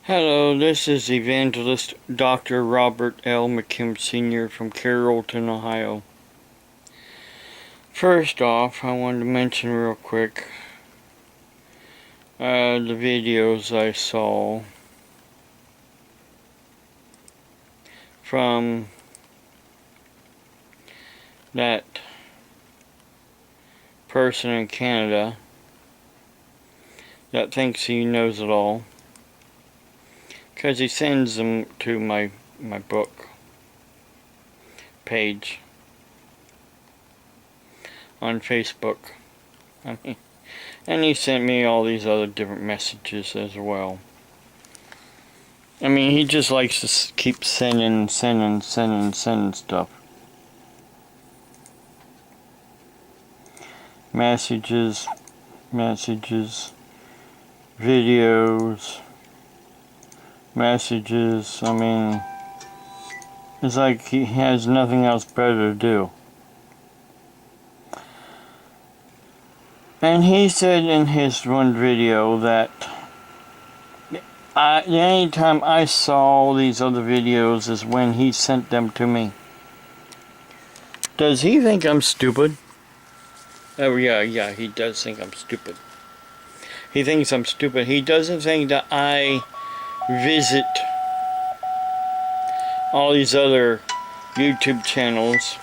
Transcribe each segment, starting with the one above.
Hello, this is Evangelist Dr. Robert L. McKim Sr. from Carrollton, Ohio. First off, I wanted to mention real quick the videos I saw from that person in Canada that thinks he knows it all, because he sends them to my book page on Facebook. And he sent me all these other different messages as well. I mean, he just likes to keep sending stuff. Messages, videos, messages. I mean, it's like he has nothing else better to do. And he said in his one video that the only time I saw these other videos is when he sent them to me. Does he think I'm stupid? Oh yeah, he does think I'm stupid. He thinks I'm stupid. He doesn't think that I visit all these other YouTube channels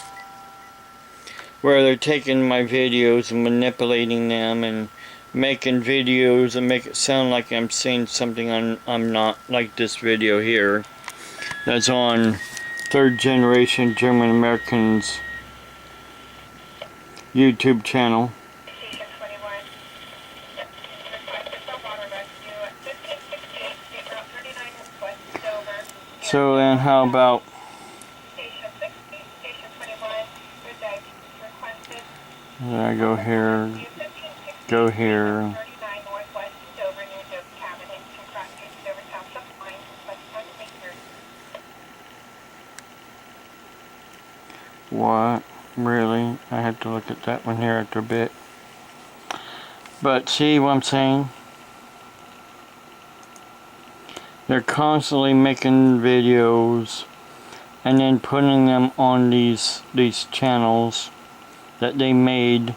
where they're taking my videos and manipulating them and making videos and make it sound like I'm saying something I'm not, like this video here that's on third generation German Americans YouTube channel. So then how about I go here, go here. What? Really? I have to look at that one here after a bit. But see what I'm saying? They're constantly making videos and then putting them on these channels that they made.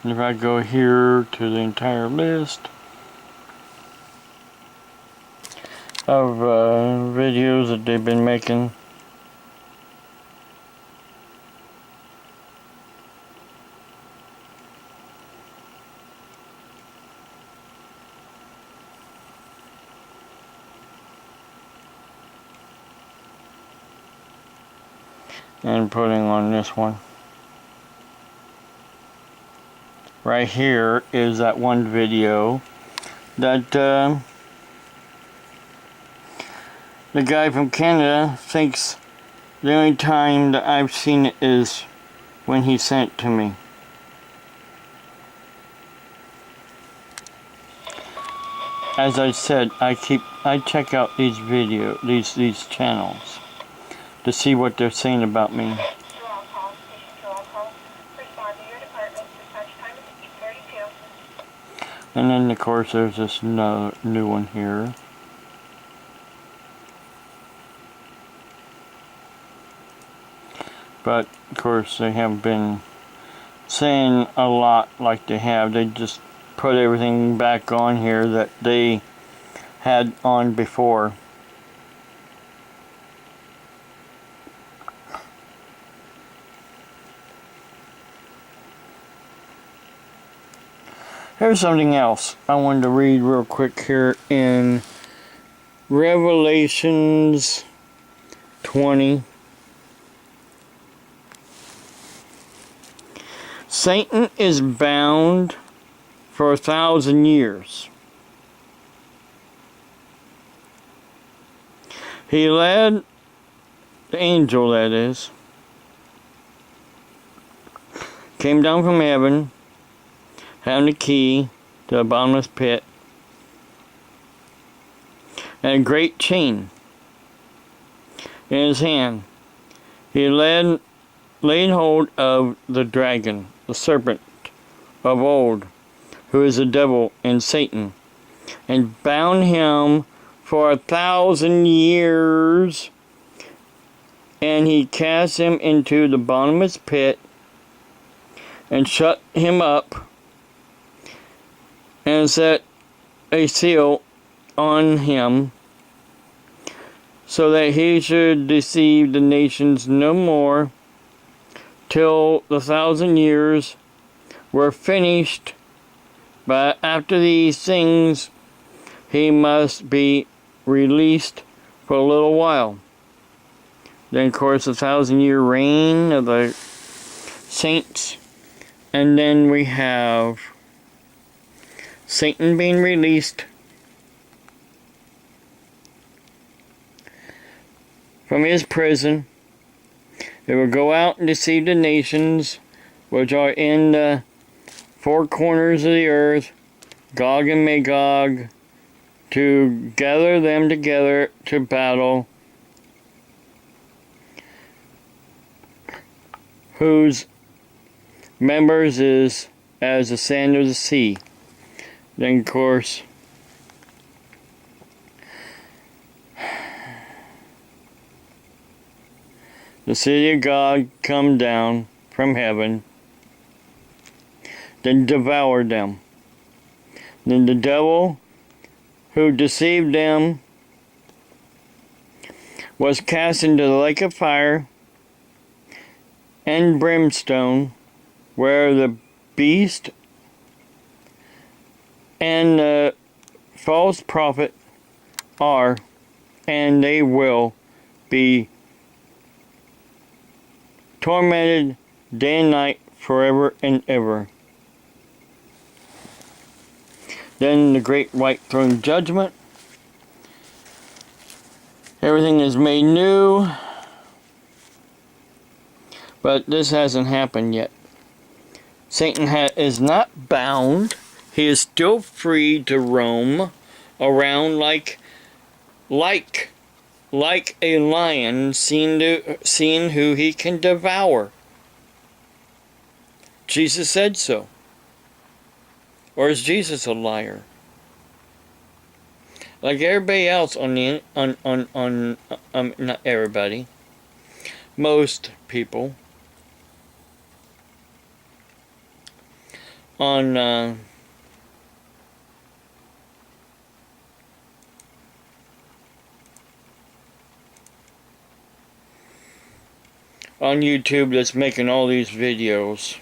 And if I go here to the entire list of videos that they've been making, and putting on this one. Right here is that one video that the guy from Canada thinks the only time that I've seen it is when he sent it to me. As I said, I check out these these channels to see what they're saying about me. And then of course there's this new one here. But of course they haven't been saying a lot like they have. They just put everything back on here that they had on before. Here's something else I wanted to read real quick here in Revelations 20. Satan is bound for 1,000 years. He led, the angel that is, came down from heaven, having the key to the bottomless pit, and a great chain in his hand. He led laid hold of the dragon, the serpent of old, who is the devil and Satan, and bound him for 1,000 years, and he cast him into the bottomless pit, and shut him up, and set a seal on him, so that he should deceive the nations no more, till the 1,000 years were finished. But after these things he must be released for a little while. Then, of course, the 1,000-year reign of the saints, and then we have Satan being released from his prison. He will go out and deceive the nations which are in the four corners of the earth, Gog and Magog, to gather them together to battle, whose members is as the sand of the sea. Then, of course, the city of God come down from heaven, then devoured them. Then the devil who deceived them was cast into the lake of fire and brimstone, where the beast and the false prophet are, and they will be tormented day and night forever and ever. Then the great white throne judgment. Everything is made new, but this hasn't happened yet. Satan is not bound. He is still free to roam around like a lion, seeing who he can devour. Jesus said so. Or is Jesus a liar? Like everybody else not everybody, most people on YouTube that's making all these videos,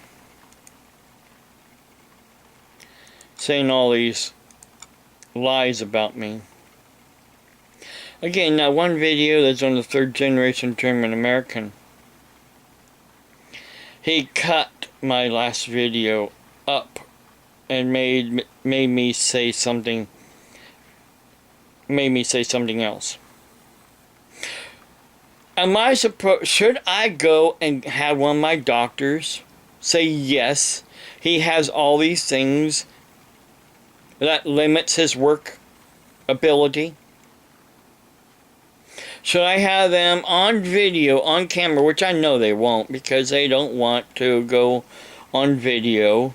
saying all these lies about me. Again, now one video that's on the 3rd generation German American, he cut my last video up and made me say something else. Should I go and have one of my doctors say yes, he has all these things that limits his work ability? Should I have them on video, on camera, which I know they won't because they don't want to go on video?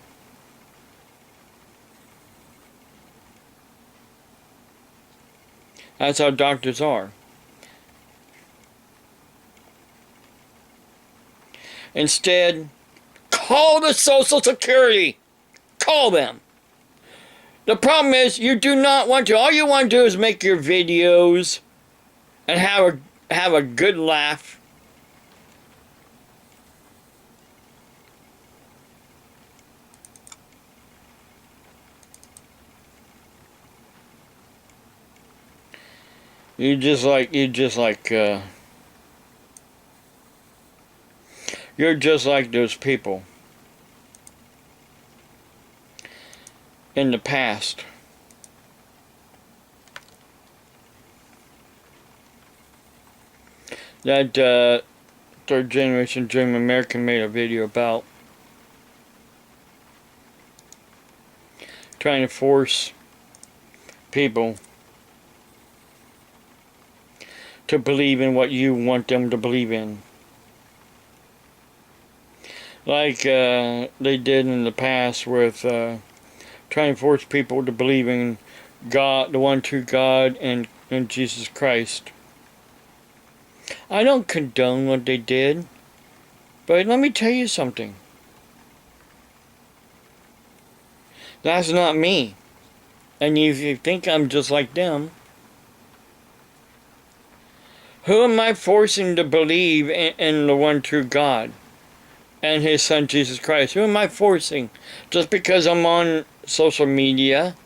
That's how doctors are. Instead, call the Social Security. Call them. The problem is, you do not want to. All you want to do is make your videos and have a good laugh. You're just like those people in the past. That 3rd generation German American made a video about trying to force people to believe in what you want them to believe in. like they did in the past with trying to force people to believe in God, the one true God, and Jesus Christ. I don't condone what they did, but let me tell you something. That's not me. And if you think I'm just like them, who am I forcing to believe in the one true God and His Son Jesus Christ? Who am I forcing? Just because I'm on social media,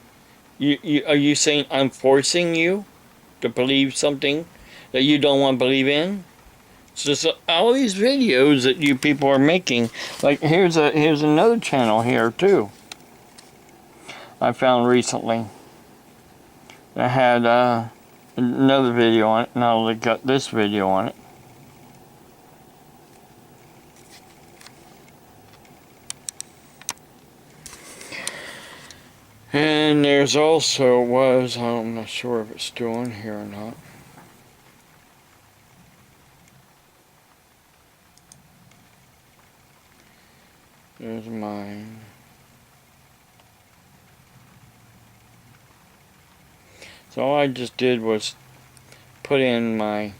are you saying I'm forcing you to believe something that you don't want to believe in? It's just all these videos that you people are making. Like here's another channel here too. I found recently that had another video on it. Now they got this video on it. And there's also I'm not sure if it's still on here or not. There's mine. So all I just did was put in my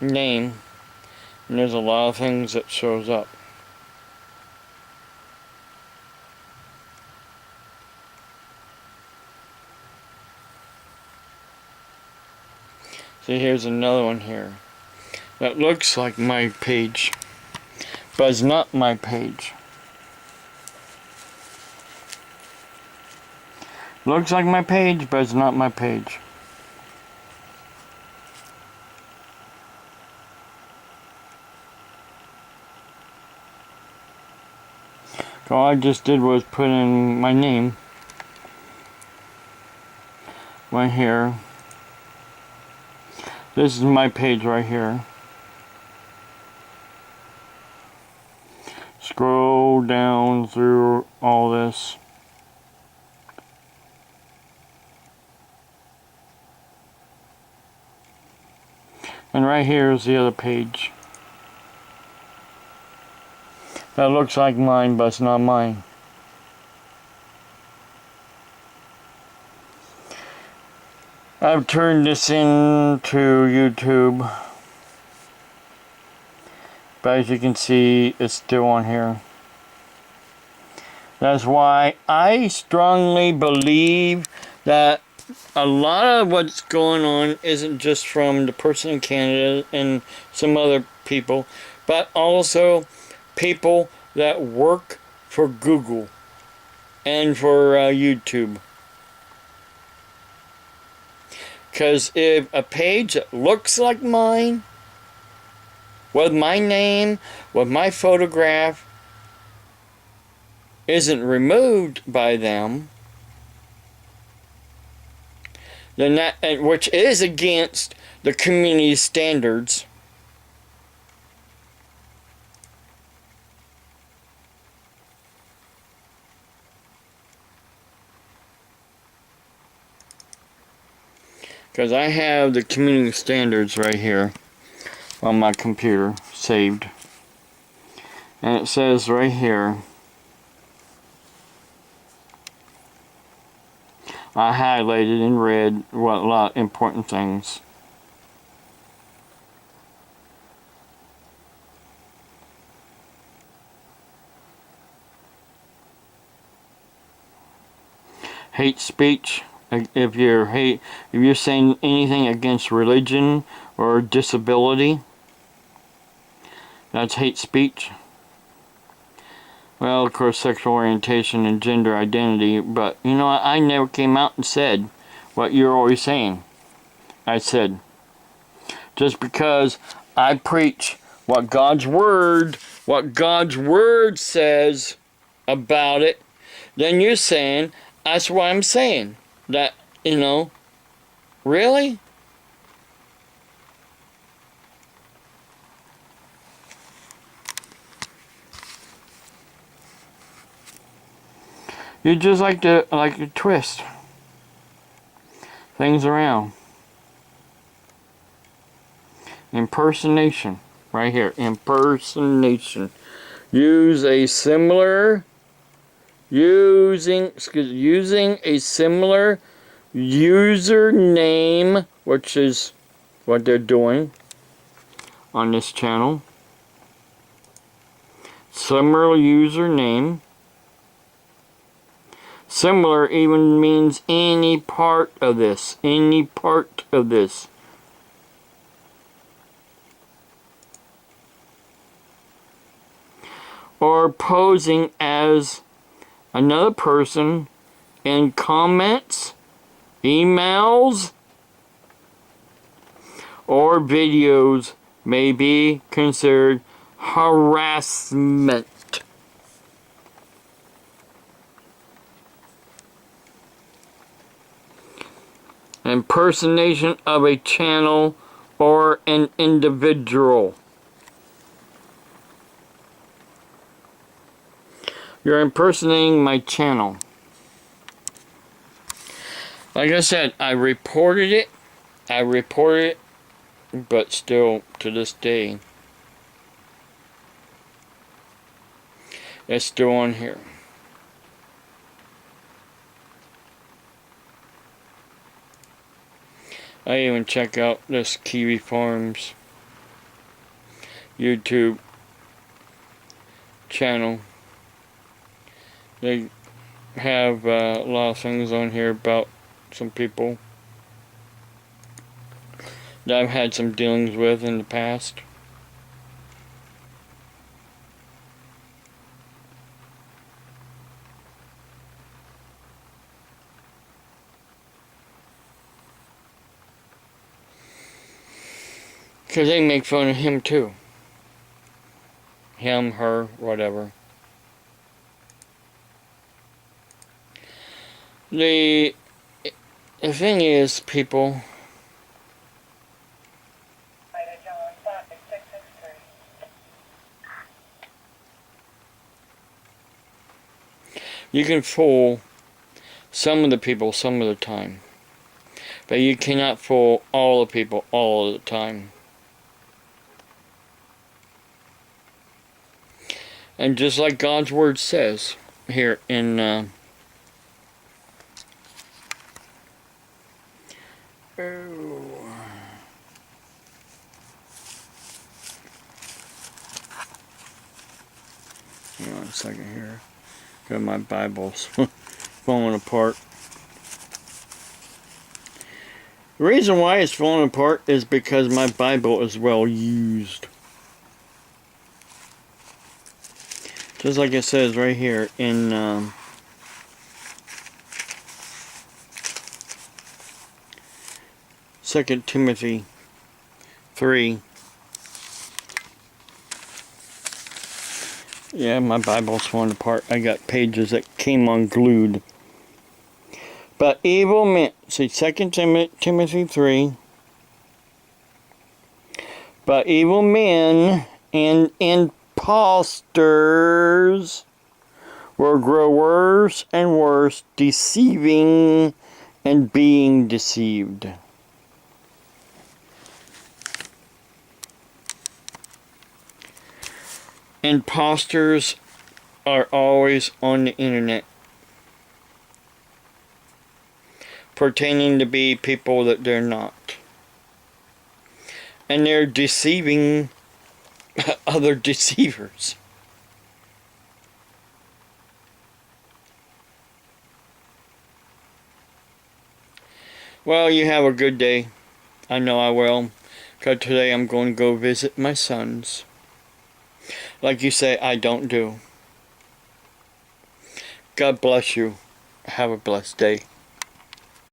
name, and there's a lot of things that shows up. See, here's another one here that looks like my page, but it's not my page. Looks like my page, but it's not my page. So all I just did was put in my name right here. This is my page right here. Scroll down through all this. And right here is the other page. That looks like mine, but it's not mine. I've turned this into YouTube. But as you can see, it's still on here. That's why I strongly believe that a lot of what's going on isn't just from the person in Canada and some other people, but also people that work for Google and for YouTube. Because if a page that looks like mine, with my name, with my photograph, isn't removed by them, then that, which is against the community standards, because I have the community standards right here on my computer saved, and it says right here, I highlighted in red a lot of important things. Hate speech. If you're saying anything against religion or disability, that's hate speech. Well, of course, sexual orientation and gender identity, but you know, I never came out and said what you're always saying. I said, just because I preach what God's Word says about it, then you're saying, that's what I'm saying. That, you know, really? You just like to twist things around. Impersonation, right here. Impersonation. Using a similar username, which is what they're doing on this channel. Similar username. Similar even means any part of this. Any part of this. Or posing as another person in comments, emails, or videos may be considered harassment. Impersonation of a channel or an individual. You're impersonating my channel. Like I said, I reported it, but still, to this day, it's still on here. I even check out this Kiwi Farms YouTube channel. They have a lot of things on here about some people that I've had some dealings with in the past. Because they make fun of him too. Him, her, whatever. The thing is, people, you can fool some of the people some of the time, but you cannot fool all the people all of the time. And just like God's Word says here in hang on a second here. Got my Bible's falling apart. The reason why it's falling apart is because my Bible is well used. Just like it says right here in 2 Timothy 3. Yeah, my Bible's falling apart. I got pages that came unglued. But evil men, see 2 Timothy 3. But evil men and impostors will grow worse and worse, deceiving and being deceived. Imposters are always on the internet, pretending to be people that they're not. And they're deceiving other deceivers. Well, you have a good day. I know I will. Because today I'm going to go visit my sons. Like you say, I don't do. God bless you. Have a blessed day.